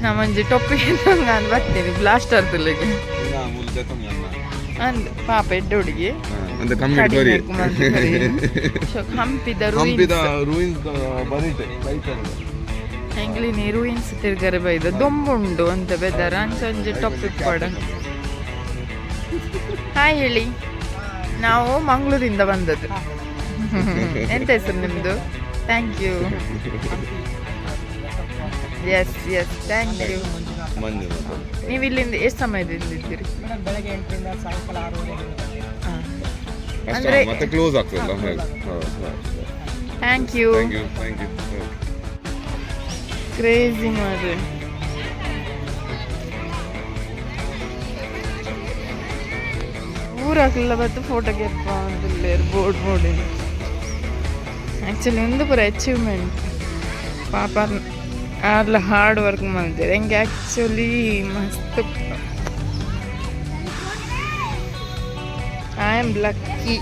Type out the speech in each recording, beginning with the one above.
ನಮ್ಮಂಜಿ ಟೊಪ್ಪಿಗೆ ನಾನು ಬರ್ತೀನಿ ಬ್ಲಾಸ್ಟರ್ ತುಳಿಗೆ ಅಂದ್ ಪಾಪ ಎಡ್ಡ ಹುಡುಗಿ ಹಂಪಿದ ಎಂಗ್ಲಿನಿ ರೂಯಿನ್ಸ್ ತಿರ್ಗರೆ ಬೈದ ದೊಂಬುಂಡು ಅಂತ ಬೆದರ ಸಂಜೆ ಟಾಪಿಕ್ ಪಡ ಹಾಯ್ ಹೇಳಿ. ನಾವು ಮಂಗಳೂರಿಂದ ಬಂದದ್ದು. ಎಂತ ಹೆಸರು ನಿಮ್ಮದು? Thank you. Yes thank you. ನೀವು ಇಲ್ಲಿಂದ ಎಷ್ಟು ಸಮಯದಿಂದ ಇದ್ದೀರಿ? ಬೆಳಗ್ಗೆ 8ರಿಂದ ಸಾಯಂಕಾಲ 6 ಅಂದರೆ ಮತ್ತೆ ಕ್ಲೋಸ್ ಆಗ್ತದಲ್ಲ. Thank you. ಕ್ರೇಜಿ ಮಾರ್ರೆ. ಊರಾಗಲ್ಲ ಬತ್ತು ಫೋಟೋಗೆ ಎಪ್ಪ ಅಂದಿಲ್ಲ ಬೋರ್ಡ್ ಆ್ಯಕ್ಚುಲಿ ಒಂದು ಪೂರ ಅಚೀವ್ಮೆಂಟ್ ಪಾಪ ಅಲ್ಲ ಹಾರ್ಡ್ ವರ್ಕ್ ಮಾಡಿದ್ದಾರೆ ಹೆಂಗೆ ಆ್ಯಕ್ಚುಲಿ ಮಸ್ತ್. I am lucky.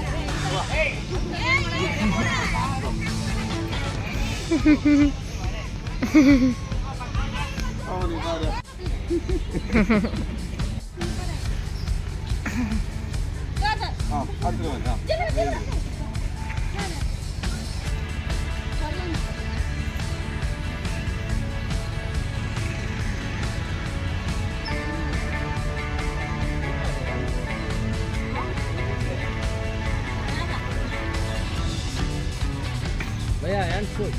भैया हैंड फुल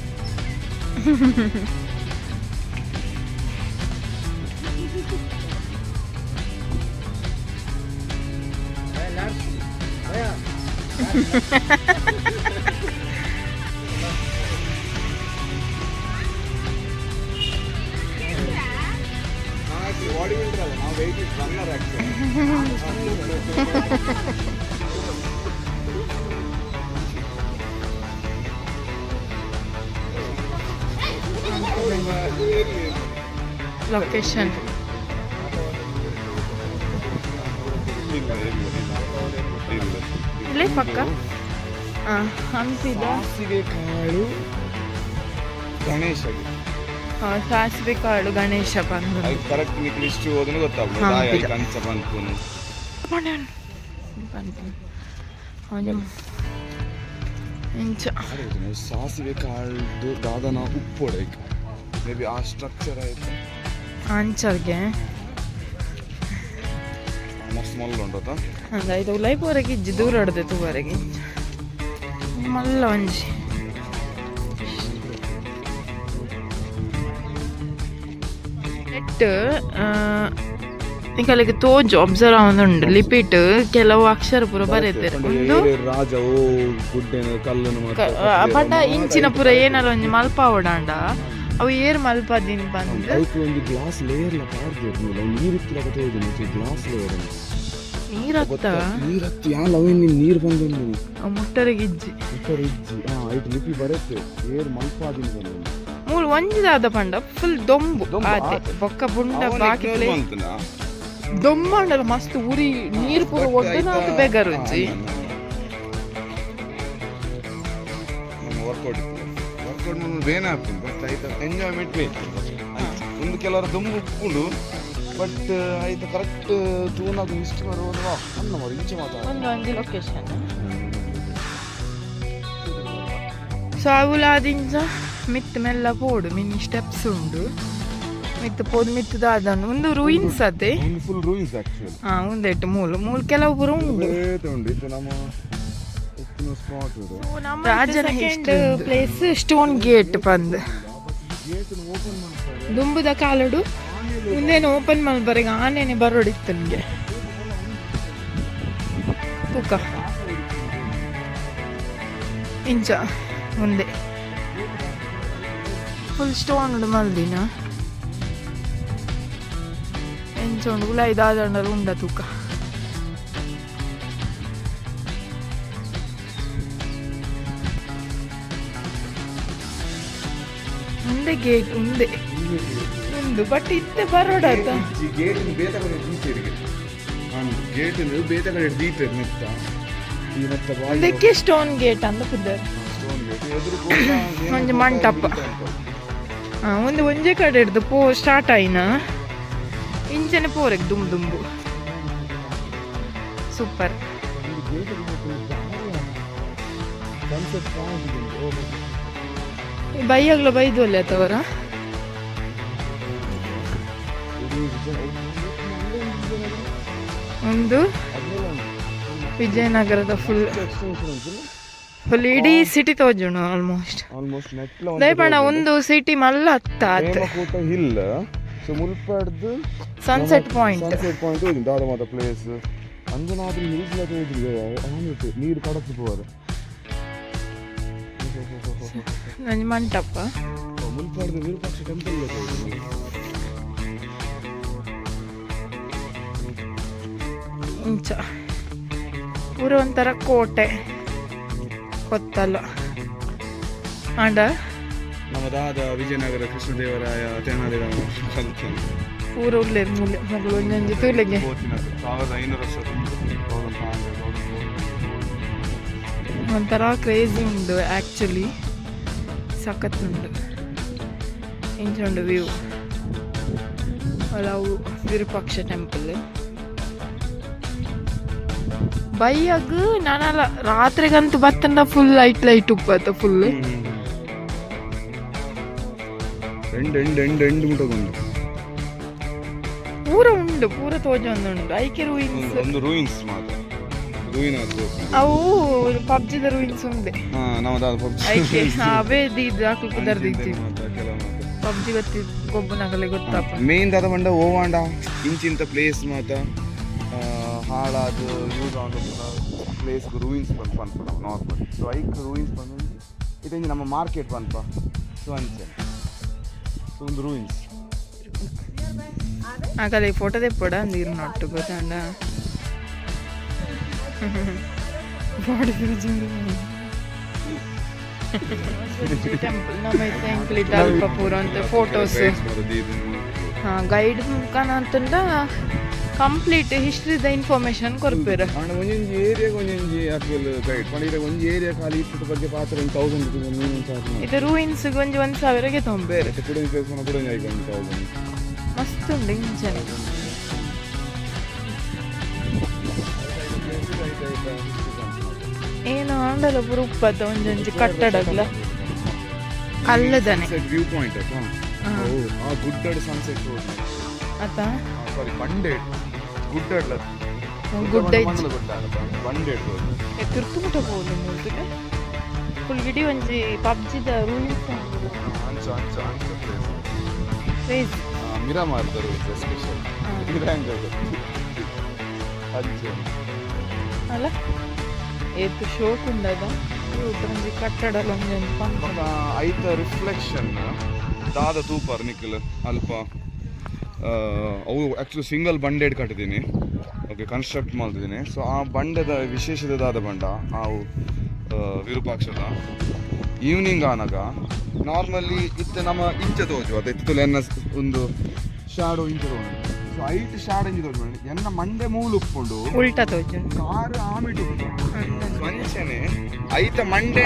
भैया ಬಾಡಿ ಬಿಲ್ಡರ್ ಅಲ್ಲ, ನಾವು weight it runner actually. Location ಇಲ್ಲೇ ಪಕ್ಕ. ಹಂಪಿದ ಸಾಸಿವೆಕಾಳು ಗಣೇಶ. ಸಾಸಿವೆಕಾಳು ಗಣೇಶ ಬಂದು ಕರೆಕ್ಟ್ ನಿಕ್ ಲಿಸ್ಟ್ ಓದನು ಗೊತ್ತಾಗ್ತದೆ. ಕಂಚ ಬಂತು ಇಂಚ ಸಾಸಿವೆಕಾಳು ದಾದನ ಉಪ್ಪೊಡೆ ಮೇ ಬಿ ಆ ಸ್ಟ್ರಕ್ಚರ್ ಆಯ್ತು ಅಂಚರ್ಗೆ ಮಸ್ತ್ ಮಲ್ಲ ಉಂಟು ಅಂದ ಇದು ಉಲೈಪುವರೆಗೆ ಇಜ್ಜಿ ದೂರ ಹೊಡೆದಿತ್ತು ಹೊರಗೆ ಮಲ್ಲ ಒಂಜಿ ಈಗಲಿಗೆ ತೋಜು ಅಬ್ಸರ್ವ್ ಆವೊಂದುಂಡು ಲಿಪಿಟ್ ಕೆಲವು ಅಕ್ಷರ ಪೂರ ಬರೀತಾರೆ ಒಂದು ಪಟ ಇಂಚಿನ ಪೂರ ಏನಾರ ಒಂಜಿ ಮಲ್ಪ ಓಡಾಂಡ ಅವು ಏರ್ ಮಲ್ಪದಿನ ಬಂದು ಗ್ಲಾಸ್ ಲೇಯರ್ ನೀರತ್ತ ನೀರು ಬಂದು ಮುಟ್ಟರಿಗೆ ಇಜ್ಜಿ ಲಿಪಿ ಬರುತ್ತೆ ಏರ್ ಮಲ್ಪಾದಿನ ಬಂದು ಮೂರು ಒಂಜಿದಾದ ಪಂಡ ಫುಲ್ ದೊಂಬು ಆತೆ ಬೊಕ್ಕ ಬುಂಡ ಬಾಕಿ ದೊಂಬಂಡಲ್ಲ ಮಸ್ತ್ ಉರಿ ನೀರು ಪೂರ ಒಡ್ಡನ ಅದು ಬೇಗ ರುಚಿ. ವರ್ಕೌಟ್ ಬೇನೆ ಆಗ್ತದೆ ಬಟ್ ಆಯ್ತು ಎಂಜಾಯ್ಮೆಂಟ್ ಬೇಕು. ಒಂದು ಕೆಲವರ ದೊಂಬು ಉಪ್ಪುಂಡು ಬಟ್ ಆಯ್ತು ಕರೆಕ್ಟ್ ತೂನಾಗ ಇಷ್ಟು ಬರುವುದು ಅನ್ನ ಮಾಡಿ ಇಂಚೆ ಮಾತಾಡ ಒಂದು ಲೊಕೇಶನ್ ಸಾಗುಲಾದಿಂಚ ಮಿತ್ ಮೆಲ್ಲ ಪೋಡು ಮಿನಿ ಸ್ಟೆಪ್ಸ್ ಉಂಡು ಮಿತ್ ಪೋದು ಮಿತ್ತದಾದನು ಒಂದು ರೂಯಿನ್ಸ್ ಅದೇ ಫುಲ್ ರೂಯಿನ್ಸ್ ಆಕ್ಚುಲಿ. ಒಂದೆಟ್ಟು ಮೂಲು ಕೆಲವು ಪೂರ ಉಂಡು. ಇದು ನಮ್ಮ ಸ್ಪಾಟ್ ರಾಜನ ಸೆಕೆಂಡ್ ಪ್ಲೇಸ್ ಸ್ಟೋನ್ ಗೇಟ್ ಬಂದು ದುಂಬುದ ಕಾಲಡು ಮುಂದೇನು ಓಪನ್ ಮಲ್ಬರಿಗೆ ಆನೇನೆ ಬರೋಡಿತ್ತು ನನಗೆ ತೂಕ ಇಂಚ ಮುಂದೆ ಫುಲ್ ಸ್ಟೋನ್ ಉಂಡು ಮಲ್ದಿನ ಇಂಚ ಉಂಡು ಉಲ 5 ಉಂಡ ತೂಕ. ಮುಂದೆ ಗೇಟ್ ಮುಂದೆ ಒಂದು ಬಟ್ ಇತ್ತೆ ಬರೋಡ ಅದಕ್ಕೆ ಸ್ಟೋನ್ ಗೇಟ್ ಅಂತ ಕುದ್ದರ್ ಒಂದು ಮಂಟಪ ಒಂದು ಒಂಜೇ ಕಡೆ ಹಿಡ್ದು ಸ್ಟಾರ್ಟ್ ಆಯ್ನ ಇಂಚನೆ ಪೋರೆಗ್ ದುಂಬು ಸೂಪರ್. ಬೈಯಾಗ್ಲ ಬೈದು ಅಲ್ಲೇ ಆತವರ ಒಂದು ವಿಜಯನಗರದ ಫುಲ್ ಇಡೀ ಸಿಟಿ ತೋಜುಂಡು ಆಲ್ಮೋಸ್ಟ್ ದಯಪಣ ಒಂದು ಸಿಟಿ ಮಲ್ಲ ಹಿಲ್ ಸೊ ಮುಲ್ಪಡ್ದು ಸನ್ಸೆಟ್ ಪಾಯಿಂಟ್ ಹೋಗಿ ದಾದಮಾದ ಪ್ಲೇಸ್ ಅಂಜನಾದ್ರಿ ಹಿಲ್ಸ್ ನೀರು ಕಡತ್ತು ಪೋರು ನನ್ನ ಮಂಟಪ ಮುಲ್ಪಡ್ದು ವಿರೂಪಾಕ್ಷ ಟೆಂಪಲ್ ಇಂಚ ಪೂರ ಒಂಥರ ಕೋಟೆ ಕೊತ್ತಲ್ಲ ಆಂಡ ನಮ್ಮದಾದ ವಿಜಯನಗರ ಕೃಷ್ಣದೇವರಾಯ ತೆನಾಲಿರಾಮ ಪೂರ ಉಳ್ಳೆ ಮೂಲೆ ಮಗಳು ಒಂದೊಂದು ತೂಲೆಗೆ 1500 ವರ್ಷ ಒಂಥರ ಕ್ರೇಜಿ ಉಂಡು ಆ್ಯಕ್ಚುಲಿ ಸಖತ್ತುಂಡು ಇಂಚುಂಡು ವ್ಯೂ ಅವು ವಿರೂಪಾಕ್ಷ ಟೆಂಪಲ್ ಬೈಯಾಗ ನಾನಲ್ಲ ರಾತ್ರಿಗಂತೂ ಬತ್ತಂಡ ಫುಲ್ ಲೈಟ್ ಉಪ್ಪತ್ತ ಫುಲ್ ಪೂರ ಉಂಡು ಪೂರ ತೋಜೊಂದುಂಡು ಐಕೆ ರೂಯಿನ್ಸ್ ಅವು ಪಬ್ಜಿದ ರೂಯಿನ್ಸ್ ಉಂಡೆ ಐಕೆ ಅವೇ ದಾಖಲು ಕುದರ್ದಿತ್ತು ಪಬ್ಜಿ ಗೊತ್ತಿ ಗೊಬ್ಬನಾಗಲೇ ಗೊತ್ತಪ್ಪ ಮೇನ್ ದಾದ ಬಂಡ ಓವಾಂಡ ಇಂಚಿಂತ ಪ್ಲೇಸ್ ಮಾತ ಹಾಳಾದ ಯೂಸ್ ಆದ ಪ್ಲೇಸ್ ರೂಯಿನ್ಸ್ ಬಂದು ನಾವು ನಾರ್ಮಲ್ ಸೊ ಐಕ್ ರೂಯಿನ್ಸ್ ಬಂದು ಇದು ನಮ್ಮ ಮಾರ್ಕೆಟ್ ಬಂದಪ್ಪ ಸೊ ಅಂಚೆ ಸೊ ಒಂದು ರೂಯಿನ್ಸ್ ಆಗಲ್ಲ ಈ ಫೋಟೋ ತೆಪ್ಪಡ ನೀರು ನೊಟ್ಟು ಗೊತ್ತಾಂಡ ಟೆಂಪಲ್ ನಮ್ಮೈತೆ ಎಂಕ್ಲಿದ್ದ ಅಲ್ಪ ಪೂರ ಅಂತ ಫೋಟೋಸ್ ಗೈಡ್ ಮುಖಾನ ಅಂತಂದ ಕಂಪ್ಲೀಟ್ ಹಿಸ್ಟ್ರಿದ ಇನ್ಫಾರ್ಮೇಶನ್ ಕೊರ್ಪೇರ ಒಂಜೊಂಜಿ ಏರಿಯಾಗೆ ಒಂಜೊಂಜಿ ಅಕ್ಬಲ್ ಗೈಡ್ ಪಂಡ ಒಂಜಿ ಏರಿಯಾ ಖಾಲಿ ಇಪ್ಪತ್ತು ಬಗ್ಗೆ ಪಾತ್ರ 1000 ಇದು ರೂಯಿನ್ಸ್ ಒಂಜಿ 1000ಗೆ ತೊಂಬೇರು ಮಸ್ತ್ ಉಂಡು ಇಂಚನೆ ಏನು ಆಂಡಲ ಪೂರ ಉಪ್ಪತ್ತ ಒಂಜೊಂಜಿ ಕಟ್ಟಡಗ್ಲ ಅಲ್ಲದನೆ ವ್ಯೂ ಪಾಯಿಂಟ್ ಆ ಗುಡ್ಡಡ್ ಸನ್ಸೆಟ್ ಅತ್ತ ಸಾರಿ ಬಂಡೆಡ್ ಗುಡ್ಡಡ್ ಗುಡ್ಡ ಬಂಡೆಡ್ ತಿರ್ತು ಮುಟ ಹೋಗುದು ಮೂರ್ತಿಗೆ ಫುಲ್ ಇಡೀ ಒಂಜಿ ಪಬ್ಜಿದ ರೂಯಿನ್ಸ್ ಅಂಚ ಅಂಚ ಅಂಚ ಪ್ಲೇಸ್ ಮಿರಾಮಾರ್ ದ ಸ್ಪೆಷಲ್ ಇರಂಗ ಅಂಚ ಅಲ್ಲ ಏತು ಶೋಕ್ ಉಂಡದ ಒಂಜಿ ಕಟ್ಟಡಲ ಒಂಜೊಂದು ಪಂಪ ಐತ ರಿಫ್ಲೆಕ್ಷನ್ ದಾದ ತೂಪಾರ್ ನಿಖಿಲ್ ಅಲ್ಪ ಅವು ಆ್ಯಕ್ಚುಲಿ ಸಿಂಗಲ್ ಬಂಡೆಡ್ ಕಟ್ಟಿದ್ದೀನಿ ಓಕೆ ಕನ್ಸ್ಟ್ರಕ್ಟ್ ಮಾಡ್ತಿದ್ದೀನಿ ಸೊ ಆ ಬಂಡೆದ ವಿಶೇಷದಾದ ಬಂಡ ಅವು ವಿರೂಪಾಕ್ಷದ ಈವ್ನಿಂಗ್ ಆನಾಗ ನಾರ್ಮಲಿ ಇತ್ತು ನಮ್ಮ ಇಂಚೆ ತೋಜು ಅದು ಇತ್ತು ಎನ್ನ ಒಂದು ಶಾಡೋ ಇಂಚೆ ತೋಜು ಸೊ ಐಟ್ ಶಾಡ್ ಇಂಚೆ ತೋಜು ಎನ್ನ ಮಂಡೆ ಮೂಲು ಉಪ್ಕೊಂಡು ಉಲ್ಟಾ ತೋಜು ಕಾರು ಆಮಿಟ್ ಮಂಚನೆ ಐತ ಮಂಡೆ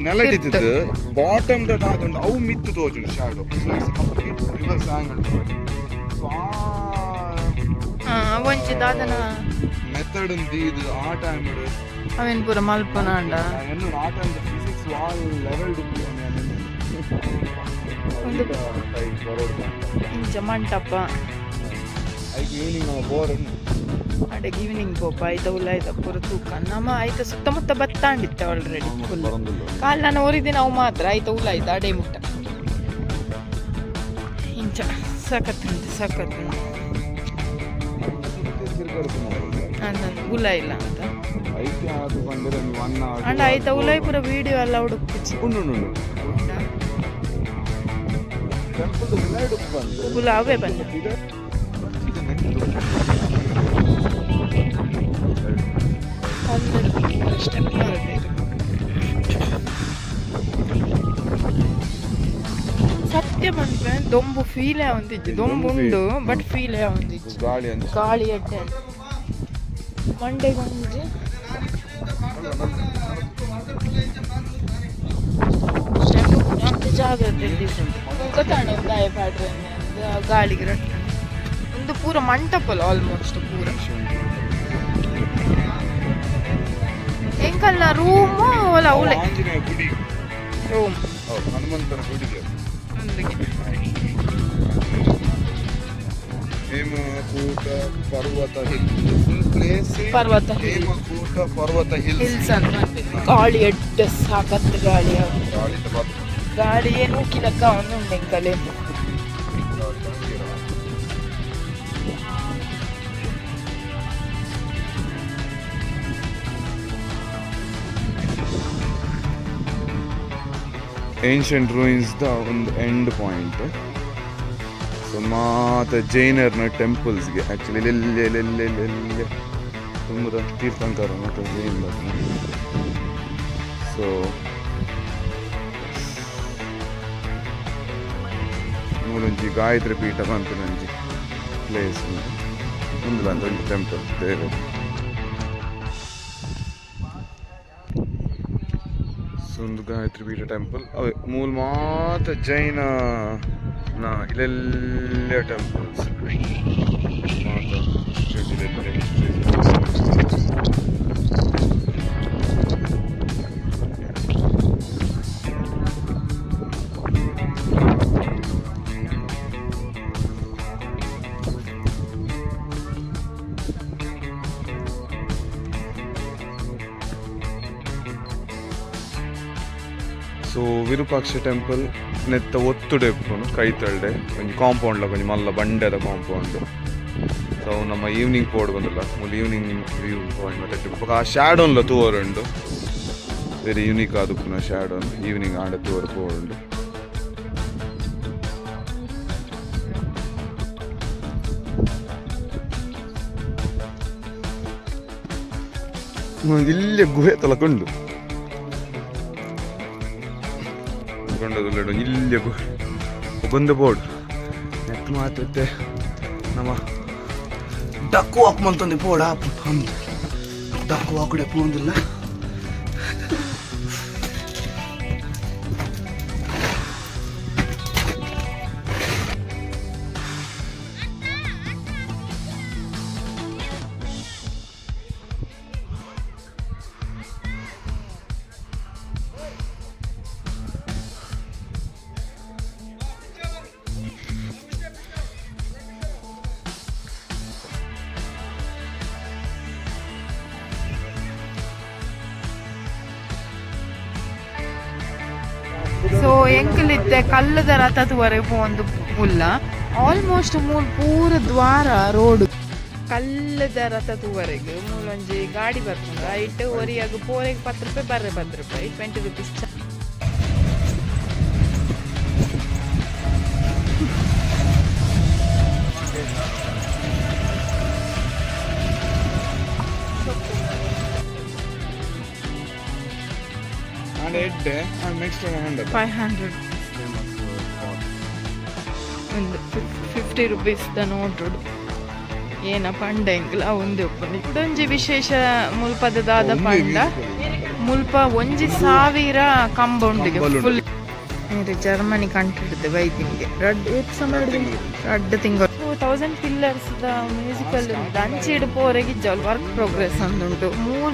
ನೆಲದಿತ್ತು ಬಾಟಮ್ ದಾದುಂಡು ಅವು ಮಿತ್ತು ತೋಜುಂಡು ಶಾಡೋ ರಿವರ್ಸ್ ಆಂಗಲ್ ಒಂಚಿ ದಾದನ ಮೆಥಡ್ ಇದು ಆ ಟೈಮ್ ಅವೇನ್ ಪೂರ ಮಲ್ಪನ ಅಂಡ ಎನ್ನು ಆ ಟೈಮ್ ಫಿಸಿಕ್ಸ್ ವಾಲ್ ಲೆವೆಲ್ ಒಂದು ಇಂಚ ಮಂಟಪ ಐಕ್ ಈವ್ನಿಂಗ್ ಬೋರ್ ಅಡೆಗೆ ಈವ್ನಿಂಗ್ ಪೋಪ ಆಯ್ತ ಉಲ್ಲ ಆಯ್ತ ಪೂರ ತೂಕ ನಮ್ಮ ಆಯ್ತ ಸುತ್ತಮುತ್ತ ಬತ್ತಾಂಡಿತ್ತ ಆಲ್ರೆಡಿ ಫುಲ್ ಕಾಲ್ ನಾನು ಓರಿದ್ದೆ ನಾವು ಮಾತ್ರ ಆಯ್ತ ಉಲ್ಲ ಆಯ್ತ ಅಡೆ ಮುಟ್ಟ ಇಂಚ ಸಖತ್ತುಂಟು ಸಖತ್ತುಂಟು ಉಲ ಇಲ್ಲ ಅಂತ ಅಂಡ ಆಯ್ತಾ ಉಲಾಯ್ ಪೂರ ವಿಡಿಯೋ ಎಲ್ಲ ಹುಡುಕ್ತಿಚ್ಚಿ ಉಲ ಅವೇ ಬಂದ ಸ್ಟೆಪ್ ಮಾಡಬೇಕು ಸತ್ಯ ಬಂದ್ರೆ ದೊಂಬು ಫೀಲೇ ಒಂದಿತ್ತು ದೊಂಬು ಉಂಡು ಬಟ್ ಫೀಲೇ ಒಂದಿತ್ತು ಗಾಳಿ ಅಡ್ಡೆ ಮಂಡೆಗೆ ಒಂದಿ ಅಂತ ಜಾಗ್ರತೆ ಗೊತ್ತಾಣ ಗಾಯ ಪಾಡ್ರೆ ಗಾಳಿಗೆ ರಟ್ಟ ಒಂದು ಪೂರ ಮಂಟಪಲ್ಲ ಆಲ್ಮೋಸ್ಟ್ ಪೂರ ಎಂಕಲ್ನ ರೂಮ್ ಒಲ ಅವಳೆ ಆಂಜನೇಯ ಗುಡಿ ರೂಮ್ ಹನುಮಂತನ ಗುಡಿಗೆ ಹೇಮಕೂಟ ಪರ್ವತ ಪ್ಲೇಸ್ ಪರ್ವತ ಹೇಮಕೂಟ ಪರ್ವತ ಹಿಲ್ಸ್ ಅಂತ ಗಾಳಿ ಎಡ್ಡ ಸಾಕತ್ತು ಗಾಳಿ ಗಾಳಿ ಏನು ಕಿಲಕ್ಕ ಒಂದು ಎಂಕಲೆ ಏನ್ಷಂಟ್ ರೂಯಿನ್ಸ್ದ ಒಂದು ಎಂಡ್ ಪಾಯಿಂಟ್. ಸೊ ಮಾತ ಜೈನರ್ನ ಟೆಂಪಲ್ಸ್ಗೆ ಆ್ಯಕ್ಚುಲಿ ಎಲ್ಲೆಲ್ಲೆಲ್ಲೆಲ್ಲೆಲ್ಲೆ ತುಂಬ ತೀರ್ಥಂಕರ ಮತ್ತು ಜೈನ್ ಸೊ ಮೂಲೊಂಜಿ ಗಾಯತ್ರಿ ಪೀಠ ಬಂತು ನಂಜಿ ಪ್ಲೇಸ್ ಮುಂದೆ ಅಂತ ಒಂದು ಟೆಂಪಲ್ ದೇವರು. ಒಂದು ಗಾಯತ್ರಿ ಪೀಠ ಟೆಂಪಲ್ ಅವೇ ಮೂಲ ಮಾತ ಜೈನ ಇಲ್ಲೆಲ್ಲ ಟೆಂಪಲ್ಸ್ ಸೊ ವಿರೂಪಾಕ್ಷ ಟೆಂಪಲ್ ನೆತ್ತ ಒತ್ತುಡೆ ಇಪ್ಪುನು ಕೈತಳ್ಡೆ ಒಂಜಿ ಕಾಂಪೌಂಡ್ಲ ಕೊಂಚ ಮಲ್ಲ ಬಂಡೆದ ಕಾಂಪೌಂಡ್. ಸೊ ನಮ್ಮ ಈವ್ನಿಂಗ್ ಪೋಡ್ ಬಂದಿಲ್ಲ ಮೂಲ ಈವ್ನಿಂಗ್ ವ್ಯೂ ಪಾಯಿಂಟ್ ಮತ್ತೆ ಆ ಶ್ಯಾಡೋನ್ಲ ತೂವರುಂಡು ವೆರಿ ಯುನೀಕ್ ಆದುಪ್ಪುನ ಶ್ಯಾಡೋನ್ ಈವ್ನಿಂಗ್ ಆಂಡ ತೂವರ ಪೋಡುಂಡು. ಇಲ್ಲೇ ಗುಹೆ ತಲಕೊಂಡು ಇಲ್ಲೇ ಬಂದು ಬೋರ್ಡ್ ನೆಟ್ ಮಾತುತ್ತೆ ನಮ್ಮ ಡಕ್ಕು ವಾಕ್ ಮಂತಂದು ಬೋರ್ಡ್ ಹಾಪು ಡಕ್ಕು ವಾಕಡೆ ಪೋಂದಿಲ್ಲ. ಸೊ ಎಂಕಲಿತ್ತೆ ಕಲ್ಲದ ರಥದವರೆಗೂ ಒಂದು ಮುಲ್ಲ ಆಲ್ಮೋಸ್ಟ್ ಪೂರ ದ್ವಾರ ರೋಡ್ ಕಲ್ಲದ ರಥದವರೆಗೆ ಮೂಲೊಂಜಿ ಗಾಡಿ ಬರ್ತದೆ ರೈಟ್ ಒರಿಯಾಗ ಪೋರೆಗೆ 10 ರೂಪಾಯಿ ಬರ್ರೆ 10 ರೂಪಾಯಿ 20 ರೂಪೀಸ್. ನೆಕ್ಸ್ಟ್ 500 ಒಂದು 50 ರೂಪೀಸ್ ದ ನೋಟು ಏನ ಪಂಡ ಎಂಕ್ಲ ಒಂದೇ ಒಪ್ಪನಿ ಇದೊಂಜಿ ವಿಶೇಷ ಮುಲ್ಪದಾದ ಪಂಡ ಮುಲ್ಪ 1,000 ಕಂಬೌಂಡಿಗೆ ಫುಲ್ ಜರ್ಮನಿ ಕಂಟ್ರಿ ಬೈತಿಂಗೆ ರಡ್ಡು ತಿಂಗಳು 2000 ಪಿಲ್ಲರ್ಸ್ ದ ಮ್ಯೂಸಿಕಲ್ ದಂಚಿಡ್ ಪೋರೆಗಿಜ್ಜಲ್ ವರ್ಕ್ ಪ್ರೋಗ್ರೆಸ್ ಅಂದುಂಟು 3